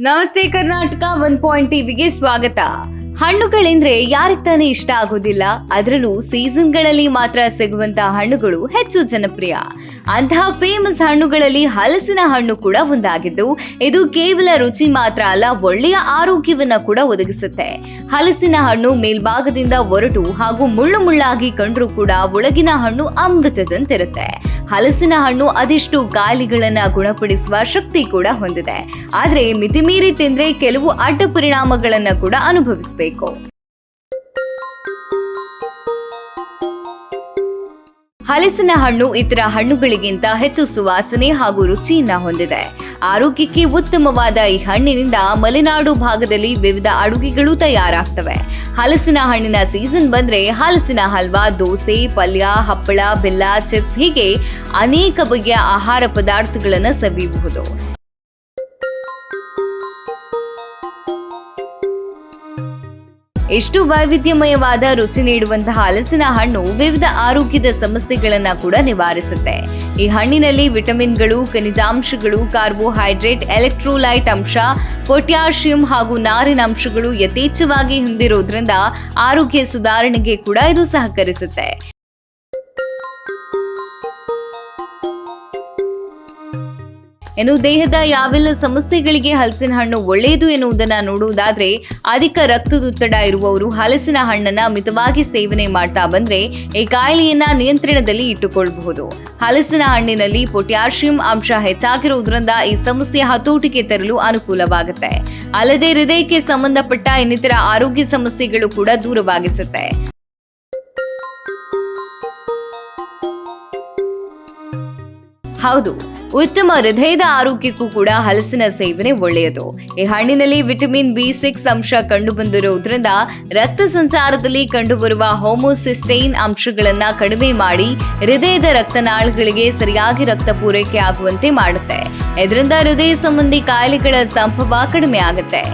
ನಮಸ್ತೆ ಕರ್ನಾಟಕ 1 ಟಿವಿಗೆ ಸ್ವಾಗತ. ಹಣ್ಣುಗಳೆಂದ್ರೆ ಯಾರಿಗೆ ತಾನೇ ಇಷ್ಟ ಆಗೋದಿಲ್ಲ. ಅದರಲ್ಲೂ ಸೀಸನ್ಗಳಲ್ಲಿ ಮಾತ್ರ ಸಿಗುವಂತಹ ಹಣ್ಣುಗಳು ಹೆಚ್ಚು ಜನಪ್ರಿಯ. ಅಂತಹ ಫೇಮಸ್ ಹಣ್ಣುಗಳಲ್ಲಿ ಹಲಸಿನ ಹಣ್ಣು ಕೂಡ ಒಂದಾಗಿದ್ದು, ಇದು ಕೇವಲ ರುಚಿ ಮಾತ್ರ ಅಲ್ಲ, ಒಳ್ಳೆಯ ಆರೋಗ್ಯವನ್ನ ಕೂಡ ಒದಗಿಸುತ್ತೆ. ಹಲಸಿನ ಹಣ್ಣು ಮೇಲ್ಭಾಗದಿಂದ ಒರಟು ಹಾಗೂ ಮುಳ್ಳು ಮುಳ್ಳಾಗಿ ಕಂಡ್ರೂ ಕೂಡ ಒಳಗಿನ ಹಣ್ಣು ಅಮೃತದಂತಿರುತ್ತೆ. ಹಲಸಿನ ಹಣ್ಣು ಅದೆಷ್ಟು ಕಾಯಿಲೆಗಳನ್ನ ಗುಣಪಡಿಸುವ ಶಕ್ತಿ ಕೂಡ ಹೊಂದಿದೆ. ಆದ್ರೆ ಮಿತಿಮೀರಿ ತಿಂದ್ರೆ ಕೆಲವು ಅಡ್ಡ ಪರಿಣಾಮಗಳನ್ನ ಕೂಡ ಅನುಭವಿಸಬೇಕು. ಹಲಸಿನ ಹಣ್ಣು ಇತರ ಹಣ್ಣುಗಳಿಗಿಂತ ಹೆಚ್ಚು ಸುವಾಸನೆ ಹಾಗೂ ರುಚಿಯನ್ನ ಹೊಂದಿದೆ. ಆರೋಗ್ಯಕ್ಕೆ ಉತ್ತಮವಾದ ಈ ಹಣ್ಣಿನಿಂದ ಮಲೆನಾಡು ಭಾಗದಲ್ಲಿ ವಿವಿಧ ಅಡುಗೆಗಳು ತಯಾರಾಗ್ತವೆ. ಹಲಸಿನ ಹಣ್ಣಿನ ಸೀಸನ್ ಬಂದ್ರೆ ಹಲಸಿನ ಹಲ್ವಾ, ದೋಸೆ, ಪಲ್ಯ, ಹಪ್ಪಳ, ಬೆಲ್ಲ, ಚಿಪ್ಸ್ ಹೀಗೆ ಅನೇಕ ಬಗೆಯ ಆಹಾರ ಪದಾರ್ಥಗಳನ್ನು ಸವಿಯಬಹುದು. ಎಷ್ಟು ವೈವಿಧ್ಯಮಯವಾದ ರುಚಿ ನೀಡುವಂತಹ ಹಲಸಿನ ಹಣ್ಣು ವಿವಿಧ ಆರೋಗ್ಯದ ಸಮಸ್ಯೆಗಳನ್ನ ಕೂಡ ನಿವಾರಿಸುತ್ತೆ. ಈ ಹಣ್ಣಿನಲ್ಲಿ ವಿಟಮಿನ್ಗಳು, ಖನಿಜಾಂಶಗಳು, ಕಾರ್ಬೋಹೈಡ್ರೇಟ್, ಎಲೆಕ್ಟ್ರೋಲೈಟ್ ಅಂಶ, ಪೊಟ್ಯಾಷಿಯಂ ಹಾಗೂ ನಾರಿನ ಅಂಶಗಳು ಯಥೇಚ್ಛವಾಗಿ ಹೊಂದಿರೋದ್ರಿಂದ ಆರೋಗ್ಯ ಸುಧಾರಣೆಗೆ ಕೂಡ ಇದು ಸಹಕರಿಸುತ್ತೆ. ಇನ್ನು ದೇಹದ ಯಾವೆಲ್ಲ ಸಮಸ್ಯೆಗಳಿಗೆ ಹಲಸಿನ ಹಣ್ಣು ಒಳ್ಳೆಯದು ಎನ್ನುವುದನ್ನ ನೋಡುವುದಾದ್ರೆ, ಅಧಿಕ ರಕ್ತದೊತ್ತಡ ಇರುವವರು ಹಲಸಿನ ಹಣ್ಣನ್ನ ಮಿತವಾಗಿ ಸೇವನೆ ಮಾಡ್ತಾ ಬಂದ್ರೆ ಈ ಕಾಯಿಲೆಯನ್ನ ನಿಯಂತ್ರಣದಲ್ಲಿ ಇಟ್ಟುಕೊಳ್ಳಬಹುದು. ಹಲಸಿನ ಹಣ್ಣಿನಲ್ಲಿ ಪೊಟ್ಯಾಷಿಯಂ ಅಂಶ ಹೆಚ್ಚಾಗಿರುವುದರಿಂದ ಈ ಸಮಸ್ಯೆ ಹತೋಟಿಗೆ ತರಲು ಅನುಕೂಲವಾಗುತ್ತೆ. ಅಲ್ಲದೆ ಹೃದಯಕ್ಕೆ ಸಂಬಂಧಪಟ್ಟ ಇನ್ನಿತರ ಆರೋಗ್ಯ ಸಮಸ್ಯೆಗಳು ಕೂಡ ದೂರವಾಗಿಸುತ್ತೆ. ಹೌದು, ಉತ್ತಮ ಹೃದಯದ ಆರೋಗ್ಯಕ್ಕೂ ಕೂಡ ಹಲಸಿನ ಸೇವನೆ ಒಳ್ಳೆಯದು. ಈ ಹಣ್ಣಿನಲ್ಲಿ ವಿಟಮಿನ್ B6 ಅಂಶ ಕಂಡುಬಂದಿರುವುದರಿಂದ ರಕ್ತ ಸಂಚಾರದಲ್ಲಿ ಕಂಡುಬರುವ ಹೋಮೋಸಿಸ್ಟೈನ್ ಅಂಶಗಳನ್ನ ಕಡಿಮೆ ಮಾಡಿ ಹೃದಯದ ರಕ್ತನಾಳಗಳಿಗೆ ಸರಿಯಾಗಿ ರಕ್ತ ಪೂರೈಕೆ ಆಗುವಂತೆ ಮಾಡುತ್ತೆ. ಇದರಿಂದ ಹೃದಯ ಸಂಬಂಧಿ ಕಾಯಿಲೆಗಳ ಸಂಭವ ಕಡಿಮೆ ಆಗುತ್ತೆ.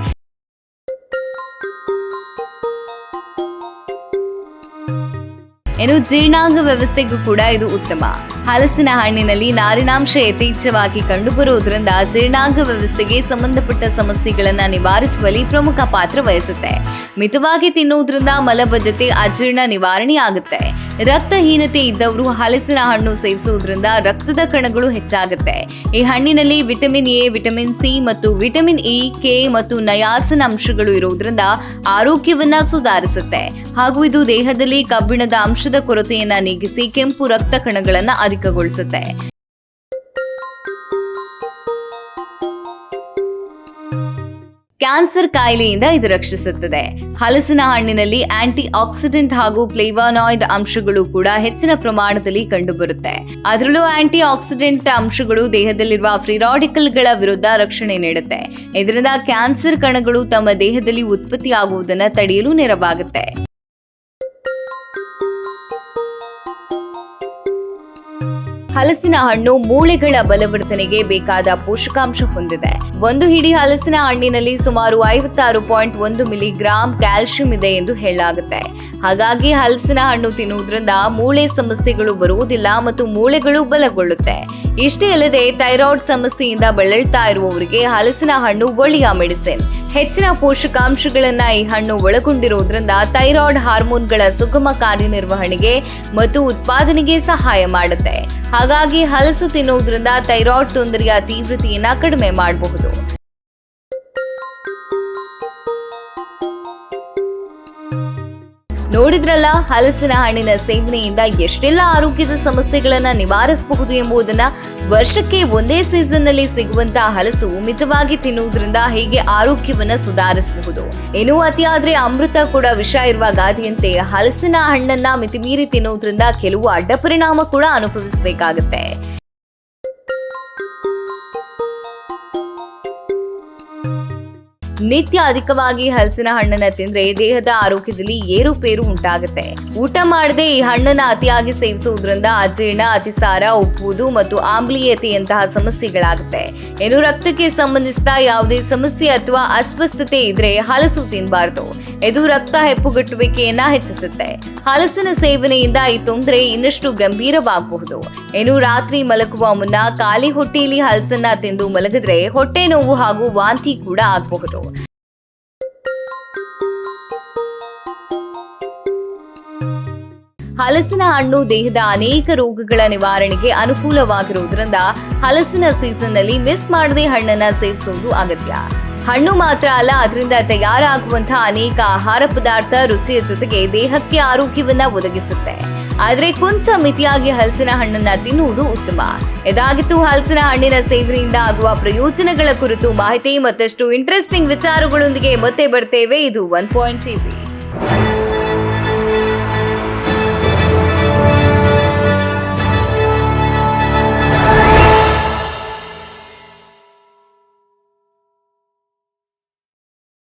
ಇನ್ನು ಜೀರ್ಣಾಂಗ ವ್ಯವಸ್ಥೆಗೂ ಕೂಡ ಇದು ಉತ್ತಮ. ಹಲಸಿನ ಹಣ್ಣಿನಲ್ಲಿ ನಾರಿನಾಂಶ ಯಥೇಚ್ಛವಾಗಿ ಕಂಡುಬರುವುದರಿಂದ ಜೀರ್ಣಾಂಗ ವ್ಯವಸ್ಥೆಗೆ ಸಂಬಂಧಪಟ್ಟ ಸಮಸ್ಯೆಗಳನ್ನ ನಿವಾರಿಸುವಲ್ಲಿ ಪ್ರಮುಖ ಪಾತ್ರ ವಹಿಸುತ್ತೆ. ಮಿತವಾಗಿ ತಿನ್ನುವುದರಿಂದ ಮಲಬದ್ಧತೆ, ಅಜೀರ್ಣ ನಿವಾರಣೆಯಾಗುತ್ತೆ. ರಕ್ತಹೀನತೆ ಇದ್ದವರು ಹಲಸಿನ ಹಣ್ಣು ಸೇವಿಸುವುದರಿಂದ ರಕ್ತದ ಕಣಗಳು ಹೆಚ್ಚಾಗುತ್ತೆ. ಈ ಹಣ್ಣಿನಲ್ಲಿ ವಿಟಮಿನ್ ಎ, ವಿಟಮಿನ್ ಸಿ ಮತ್ತು ವಿಟಮಿನ್ ಇ, ಕೆ ಮತ್ತು ನಯಾಸಿನ್ ಅಂಶಗಳು ಇರುವುದರಿಂದ ಆರೋಗ್ಯವನ್ನ ಸುಧಾರಿಸುತ್ತೆ. ಹಾಗೂ ಇದು ದೇಹದಲ್ಲಿ ಕಬ್ಬಿಣದ ಅಂಶದ ಕೊರತೆಯನ್ನ ನೀಗಿಸಿ ಕೆಂಪು ರಕ್ತ ಕಣಗಳನ್ನ ಅಧಿಕಗೊಳಿಸುತ್ತೆ. ಕ್ಯಾನ್ಸರ್ ಕಾಯಿಲೆಯಿಂದ ಇದು ರಕ್ಷಿಸುತ್ತದೆ. ಹಲಸಿನ ಹಣ್ಣಿನಲ್ಲಿ ಆಂಟಿ ಆಕ್ಸಿಡೆಂಟ್ ಹಾಗೂ ಫ್ಲೇವಾನಾಯ್ಡ್ ಅಂಶಗಳು ಕೂಡ ಹೆಚ್ಚಿನ ಪ್ರಮಾಣದಲ್ಲಿ ಕಂಡುಬರುತ್ತೆ. ಅದರಲ್ಲೂ ಆಂಟಿ ಆಕ್ಸಿಡೆಂಟ್ ಅಂಶಗಳು ದೇಹದಲ್ಲಿರುವ ಫ್ರೀ ರಾಡಿಕಲ್ಗಳ ವಿರುದ್ಧ ರಕ್ಷಣೆ ನೀಡುತ್ತೆ. ಇದರಿಂದ ಕ್ಯಾನ್ಸರ್ ಕಣಗಳು ತಮ್ಮ ದೇಹದಲ್ಲಿ ಉತ್ಪತ್ತಿಯಾಗುವುದನ್ನು ತಡೆಯಲು ನೆರವಾಗುತ್ತೆ. ಹಲಸಿನ ಹಣ್ಣು ಮೂಳೆಗಳ ಬಲವರ್ಧನೆಗೆ ಬೇಕಾದ ಪೋಷಕಾಂಶ ಹೊಂದಿದೆ. ಒಂದು ಹಿಡಿ ಹಲಸಿನ ಹಣ್ಣಿನಲ್ಲಿ ಸುಮಾರು 56.1 ಮಿಲಿಗ್ರಾಂ ಕ್ಯಾಲ್ಸಿಯಂ ಇದೆ ಎಂದು ಹೇಳಲಾಗುತ್ತೆ. ಹಾಗಾಗಿ ಹಲಸಿನ ಹಣ್ಣು ತಿನ್ನುವುದರಿಂದ ಮೂಳೆ ಸಮಸ್ಯೆಗಳು ಬರುವುದಿಲ್ಲ ಮತ್ತು ಮೂಳೆಗಳು ಬಲಗೊಳ್ಳುತ್ತೆ. ಇಷ್ಟೇ ಅಲ್ಲದೆ ಥೈರಾಯ್ಡ್ ಸಮಸ್ಯೆಯಿಂದ ಬಳಲ್ತಾ ಇರುವವರಿಗೆ ಹಲಸಿನ ಹಣ್ಣು ಒಳ್ಳೆಯ ಮೆಡಿಸಿನ್. ಹೆಚ್ಚಿನ ಪೋಷಕಾಂಶಗಳನ್ನ ಈ ಹಣ್ಣು ಒಳಗೊಂಡಿರುವುದರಿಂದ ಥೈರಾಯ್ಡ್ ಹಾರ್ಮೋನ್ಗಳ ಸುಗಮ ಕಾರ್ಯನಿರ್ವಹಣೆಗೆ ಮತ್ತು ಉತ್ಪಾದನೆಗೆ ಸಹಾಯ ಮಾಡುತ್ತೆ. ಹಾಗಾಗಿ ಹಲಸು ತಿನ್ನುವುದರಿಂದ ಥೈರಾಯ್ಡ್ ತೊಂದರೆಯ ತೀವ್ರತೆಯನ್ನ ಕಡಿಮೆ ಮಾಡಬಹುದು. ನೋಡಿದ್ರಲ್ಲ, ಹಲಸಿನ ಹಣ್ಣಿನ ಸೇವನೆಯಿಂದ ಎಷ್ಟೆಲ್ಲ ಆರೋಗ್ಯದ ಸಮಸ್ಯೆಗಳನ್ನ ನಿವಾರಿಸಬಹುದು ಎಂಬುದನ್ನ. ವರ್ಷಕ್ಕೆ ಒಂದೇ ಸೀಸನ್ ನಲ್ಲಿ ಸಿಗುವಂತಹ ಹಲಸು ಮಿತವಾಗಿ ತಿನ್ನುವುದರಿಂದ ಹೀಗೆ ಆರೋಗ್ಯವನ್ನ ಸುಧಾರಿಸಬಹುದು. ಇನ್ನು ಅತಿಯಾದ್ರೆ ಅಮೃತ ಕೂಡ ವಿಷ ಇರುವ ಗಾದೆಯಂತೆ ಹಲಸಿನ ಹಣ್ಣನ್ನ ಮಿತಿಮೀರಿ ತಿನ್ನುವುದರಿಂದ ಕೆಲವು ಅಡ್ಡ ಪರಿಣಾಮ ಕೂಡ ಅನುಭವಿಸಬೇಕಾಗುತ್ತೆ. ನಿತ್ಯ ಅಧಿಕವಾಗಿ ಹಲಸಿನ ಹಣ್ಣನ್ನ ತಿಂದ್ರೆ ದೇಹದ ಆರೋಗ್ಯದಲ್ಲಿ ಏರುಪೇರು ಉಂಟಾಗುತ್ತೆ. ಊಟ ಮಾಡದೆ ಈ ಹಣ್ಣನ್ನ ಅತಿಯಾಗಿ ಸೇವಿಸುವುದರಿಂದ ಅಜೀರ್ಣ, ಅತಿಸಾರ, ಉಪ್ಪುವುದು ಮತ್ತು ಆಮ್ಲೀಯತೆಯಂತಹ ಸಮಸ್ಯೆಗಳಾಗುತ್ತೆ. ಇನ್ನು ರಕ್ತಕ್ಕೆ ಸಂಬಂಧಿಸಿದ ಯಾವುದೇ ಸಮಸ್ಯೆ ಅಥವಾ ಅಸ್ವಸ್ಥತೆ ಇದ್ರೆ ಹಲಸು ತಿನ್ನಬಾರದು. ಇದು ರಕ್ತ ಹೆಪ್ಪುಗಟ್ಟುವಿಕೆಯನ್ನ ಹೆಚ್ಚಿಸುತ್ತೆ. ಹಲಸಿನ ಸೇವನೆಯಿಂದ ಈ ತೊಂದರೆ ಇನ್ನಷ್ಟು ಗಂಭೀರವಾಗಬಹುದು. ಇನ್ನು ರಾತ್ರಿ ಮಲಗುವ ಮುನ್ನ ಖಾಲಿ ಹೊಟ್ಟೆಯಲ್ಲಿ ಹಲಸನ್ನ ತಿಂದು ಮಲಗಿದ್ರೆ ಹೊಟ್ಟೆ ನೋವು ಹಾಗೂ ವಾಂತಿ ಕೂಡ ಆಗಬಹುದು. ಹಲಸಿನ ಹಣ್ಣು ದೇಹದ ಅನೇಕ ರೋಗಗಳ ನಿವಾರಣೆಗೆ ಅನುಕೂಲವಾಗಿರುವುದರಿಂದ ಹಲಸಿನ ಸೀಸನ್ ನಲ್ಲಿ ಮಿಸ್ ಮಾಡದೆ ಹಣ್ಣನ್ನ ಸೇವಿಸುವುದು ಅಗತ್ಯ. ಹಣ್ಣು ಮಾತ್ರ ಅಲ್ಲ, ಅದರಿಂದ ತಯಾರಾಗುವಂತಹ ಅನೇಕ ಆಹಾರ ಪದಾರ್ಥ ರುಚಿಯ ಜೊತೆಗೆ ದೇಹಕ್ಕೆ ಆರೋಗ್ಯವನ್ನ ಒದಗಿಸುತ್ತೆ. ಆದ್ರೆ ಕೊಂಚ ಮಿತಿಯಾಗಿ ಹಲಸಿನ ಹಣ್ಣನ್ನ ತಿನ್ನುವುದು ಉತ್ತಮ. ಇದಾಗಿತ್ತು ಹಲಸಿನ ಹಣ್ಣಿನ ಸೇವನೆಯಿಂದ ಆಗುವ ಪ್ರಯೋಜನಗಳ ಕುರಿತು ಮಾಹಿತಿ. ಮತ್ತಷ್ಟು ಇಂಟ್ರೆಸ್ಟಿಂಗ್ ವಿಚಾರಗಳೊಂದಿಗೆ ಮತ್ತೆ ಬರ್ತೇವೆ. ಇದು 1 ಪಾಯಿಂಟ್ ಟಿವಿ.